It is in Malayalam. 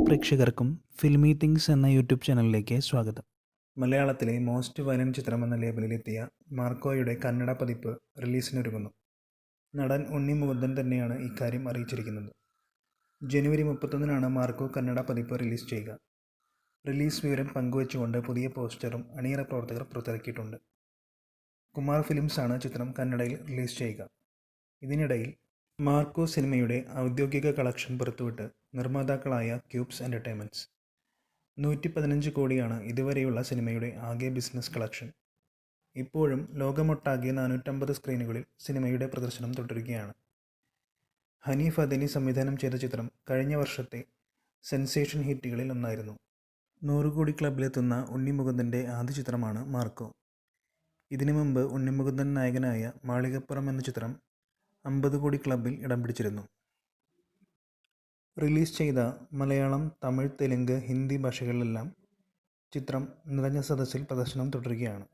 പ്രേക്ഷകർക്കും ഫിൽമി തിങ്സ് എന്ന യൂട്യൂബ് ചാനലിലേക്ക് സ്വാഗതം. മലയാളത്തിലെ മോസ്റ്റ് വയലന്റ് ചിത്രം എന്ന ലേബലിലെത്തിയ മാർക്കോയുടെ കന്നഡ പതിപ്പ് റിലീസിനൊരുങ്ങുന്നു. നടൻ ഉണ്ണി മുകുന്ദൻ തന്നെയാണ് ഇക്കാര്യം അറിയിച്ചിരിക്കുന്നത്. ജനുവരി 31-നാണ് മാർക്കോ കന്നഡ പതിപ്പ് റിലീസ് ചെയ്യുക. റിലീസ് വിവരം പങ്കുവച്ചുകൊണ്ട് പുതിയ പോസ്റ്ററും അണിയറ പ്രവർത്തകർ പുറത്തിറക്കിയിട്ടുണ്ട്. കുമാർ ഫിലിംസാണ് ചിത്രം കന്നഡയിൽ റിലീസ് ചെയ്യുക. ഇതിനിടയിൽ മാർക്കോ സിനിമയുടെ ഔദ്യോഗിക കളക്ഷൻ പുറത്തുവിട്ട് നിർമ്മാതാക്കളായ ക്യൂബ്സ് എൻ്റർടൈൻമെൻറ്റ്സ്. 115 കോടിയാണ് ഇതുവരെയുള്ള സിനിമയുടെ ആകെ ബിസിനസ് കളക്ഷൻ. ഇപ്പോഴും ലോകമൊട്ടാകെ 450 സ്ക്രീനുകളിൽ സിനിമയുടെ പ്രദർശനം തുടരുകയാണ്. ഹനീഫ് അദനി സംവിധാനം ചെയ്ത ചിത്രം കഴിഞ്ഞ വർഷത്തെ സെൻസേഷൻ ഹിറ്റുകളിൽ ഒന്നായിരുന്നു. 100 കോടി ക്ലബിലെത്തുന്ന ഉണ്ണി മുകുന്ദൻ്റെ ആദ്യ ചിത്രമാണ് മാർക്കോ. ഇതിനു മുമ്പ് ഉണ്ണി മുകുന്ദൻ നായകനായ മാളികപ്പുറം എന്ന ചിത്രം 50 കോടി ക്ലബിൽ ഇടം പിടിച്ചിരുന്നു. റിലീസ് ചെയ്ത മലയാളം, തമിഴ്, തെലുങ്ക്, ഹിന്ദി ഭാഷകളിലെല്ലാം ചിത്രം നിറഞ്ഞ സദസ്സിൽ പ്രദർശനം തുടരുകയാണ്.